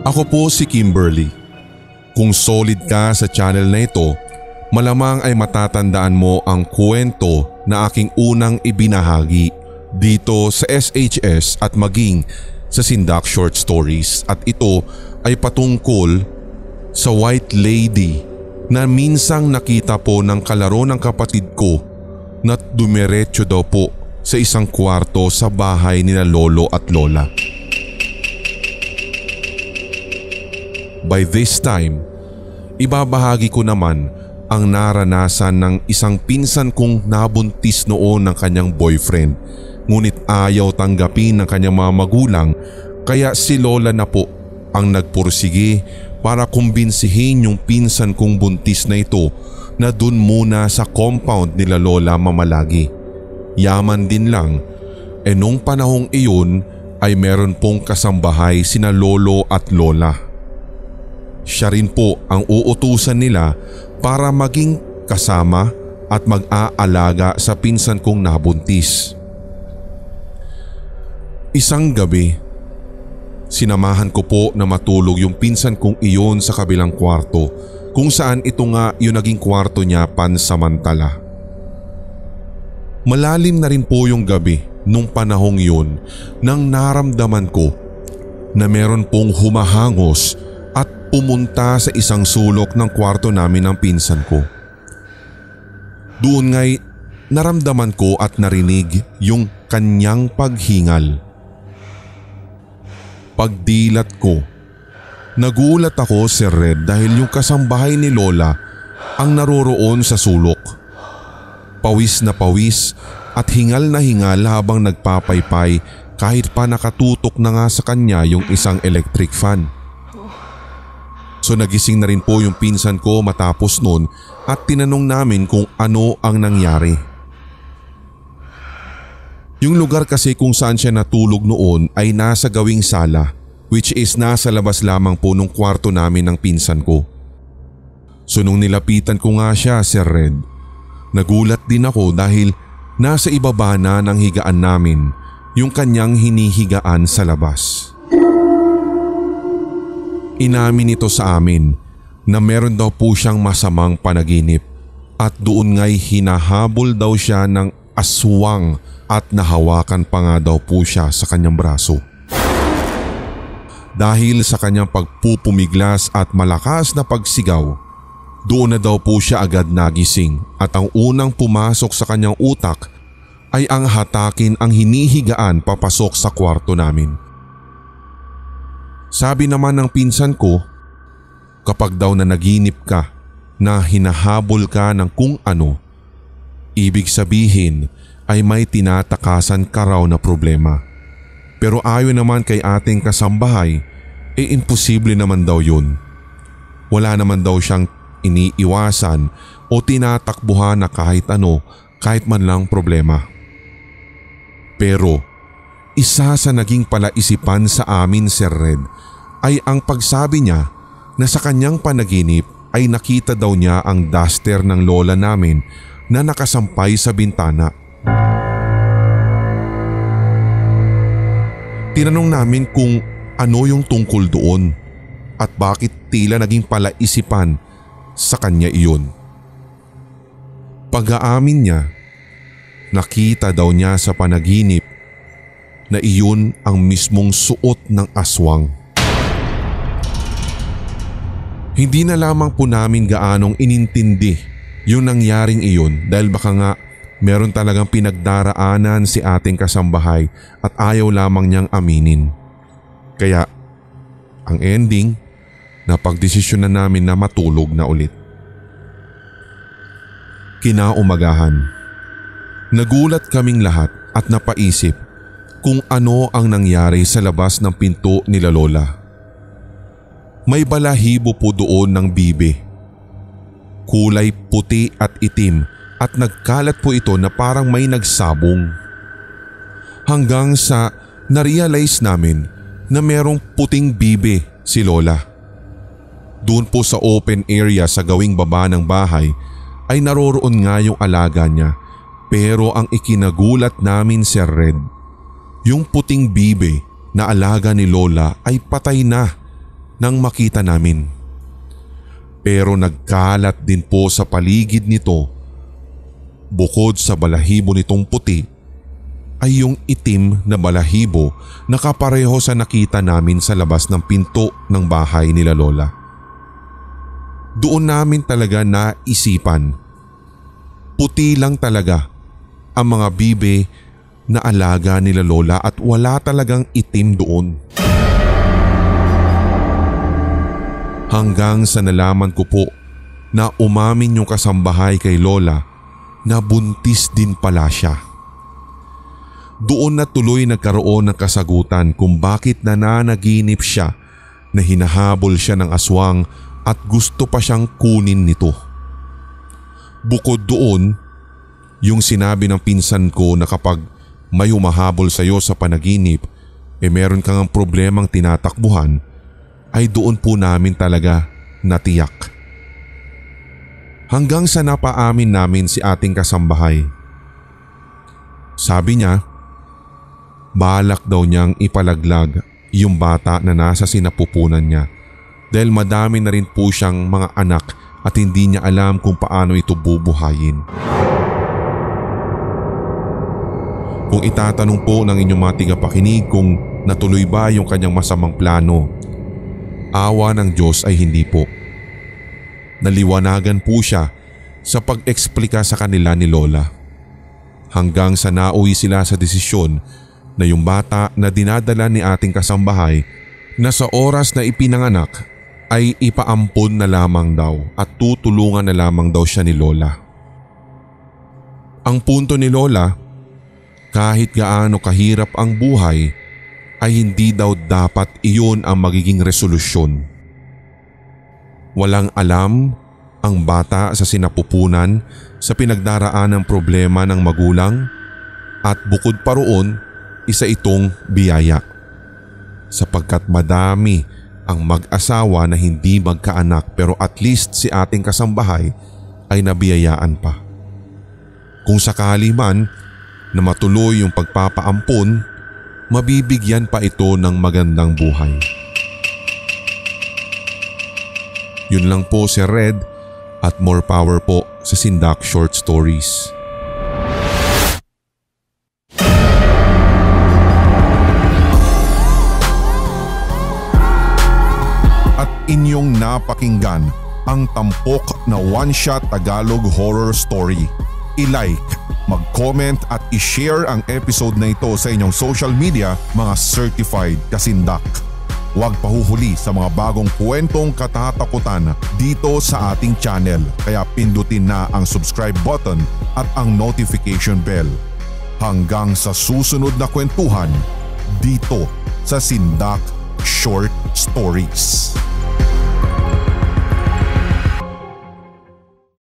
Ako po si Kimberly. Kung solid ka sa channel na ito, malamang ay matatandaan mo ang kwento na aking unang ibinahagi dito sa SHS at maging sa Sindak Short Stories, at ito ay patungkol sa White Lady na minsang nakita po ng kalaro ng kapatid ko na dumiretso daw po sa isang kwarto sa bahay nila lolo at lola. By this time, ibabahagi ko naman ang naranasan ng isang pinsan kong nabuntis noon ng kanyang boyfriend, ngunit ayaw tanggapin ng kanyang mga magulang, kaya si lola na po ang nagpursige para kumbinsihin yung pinsan kong buntis na ito na dun muna sa compound nila lola mamalagi. Yaman din lang, nung panahong iyon ay meron pong kasambahay sina lolo at lola. Siya rin po ang uutusan nila para maging kasama at mag-aalaga sa pinsan kong nabuntis. Isang gabi, sinamahan ko po na matulog yung pinsan kong iyon sa kabilang kwarto, kung saan ito nga yung naging kwarto niya pansamantala. Malalim na rin po yung gabi nung panahong yun nang naramdaman ko na meron pong humahangos at pumunta sa isang sulok ng kwarto namin ng pinsan ko. Doon nga'y naramdaman ko at narinig yung kanyang paghingal. Pagdilat ko, nagulat ako, Sir Red, dahil yung kasambahay ni Lola ang naroroon sa sulok. Pawis na pawis at hingal na hingal habang nagpapaypay kahit pa nakatutok na nga sa kanya yung isang electric fan. So nagising na rin po yung pinsan ko matapos nun at tinanong namin kung ano ang nangyari. Yung lugar kasi kung saan siya natulog noon ay nasa gawing sala, which is nasa labas lamang po nung kwarto namin ng pinsan ko. So nung nilapitan ko nga siya, Sir Red, nagulat din ako dahil nasa ibaba na ng higaan namin yung kanyang hinihigaan sa labas. Inamin ito sa amin na meron daw po siyang masamang panaginip at doon nga'y hinahabol daw siya ng aswang at nahawakan pa nga daw po siya sa kanyang braso. Dahil sa kanyang pagpupumiglas at malakas na pagsigaw, doon na daw po siya agad nagising at ang unang pumasok sa kanyang utak ay ang hatakin ang hinihigaan papasok sa kwarto namin. Sabi naman ng pinsan ko, kapag daw na naginip ka na hinahabol ka ng kung ano, ibig sabihin ay may tinatakasan ka raw na problema. Pero ayon naman kay ating kasambahay, imposible naman daw yun. Wala naman daw siyang iniiwasan o tinatakbuhan na kahit ano, kahit man lang problema. Pero isa sa naging palaisipan sa amin, Sir Red, ay ang pagsabi niya na sa kanyang panaginip ay nakita daw niya ang duster ng lola namin na nakasampay sa bintana. Tinanong namin kung ano yung tungkol doon at bakit tila naging palaisipan sa kanya iyon. Pag-aamin niya, nakita daw niya sa panaginip na iyon ang mismong suot ng aswang. Hindi na lamang po namin gaanong inintindi yung nangyaring iyon dahil baka nga meron talagang pinagdaraanan si ating kasambahay at ayaw lamang niyang aminin. Kaya ang ending, napagdesisyon na namin na matulog na ulit. Kinaumagahan, nagulat kaming lahat at napaisip kung ano ang nangyari sa labas ng pinto nila Lola. May balahibo po doon ng bibe. Kulay puti at itim at nagkalat po ito na parang may nagsabong. Hanggang sa narealize namin na merong puting bibe si Lola. Doon po sa open area sa gawing baba ng bahay ay naroroon nga yung alaga niya. Pero ang ikinagulat namin, Sir Red, yung puting bibe na alaga ni Lola ay patay na nang makita namin. Pero nagkalat din po sa paligid nito, bukod sa balahibo nitong puti, ay yung itim na balahibo na kapareho sa nakita namin sa labas ng pinto ng bahay nila Lola. Doon namin talaga naisipan, puti lang talaga ang mga bibe na alaga nila Lola at wala talagang itim doon. Hanggang sa nalaman ko po na umamin yung kasambahay kay Lola na buntis din pala siya. Doon na tuloy nagkaroon ng kasagutan kung bakit nananaginip siya na hinahabol siya ng aswang at gusto pa siyang kunin nito. Bukod doon, yung sinabi ng pinsan ko na kapag may humahabol sa iyo sa panaginip meron kang problemang tinatakbuhan, ay doon po namin talaga natiyak. Hanggang sa napaamin namin si ating kasambahay. Sabi niya, balak daw niyang ipalaglag yung bata na nasa sinapupunan niya dahil madami na rin po siyang mga anak at hindi niya alam kung paano ito bubuhayin. Kung itatanong po ng inyong mga tigapakinig kung natuloy ba yung kanyang masamang plano, awa ng Diyos ay hindi po. Naliwanagan po siya sa pag-eksplika sa kanila ni Lola. Hanggang sa nauwi sila sa desisyon na yung bata na dinadala ni ating kasambahay na sa oras na ipinanganak ay ipaampon na lamang daw at tutulungan na lamang daw siya ni Lola. Ang punto ni Lola, kahit gaano kahirap ang buhay, ay hindi daw dapat iyon ang magiging resolusyon. Walang alam ang bata sa sinapupunan sa pinagdaraan ng problema ng magulang at bukod pa roon, isa itong biyaya. Sapagkat madami ang mag-asawa na hindi magkaanak pero at least si ating kasambahay ay nabiyayaan pa. Kung sakali man na matuloy yung pagpapaampon, mabibigyan pa ito ng magandang buhay. Yun lang po, Sir Red, at more power po sa Sindak Short Stories. At inyong napakinggan ang tampok na one-shot Tagalog horror story. I-like, mag-comment at i-share ang episode na ito sa inyong social media, mga certified kasindak. Huwag pahuhuli sa mga bagong kwentong katatakutan dito sa ating channel, kaya pindutin na ang subscribe button at ang notification bell. Hanggang sa susunod na kwentuhan dito sa Sindak Short Stories.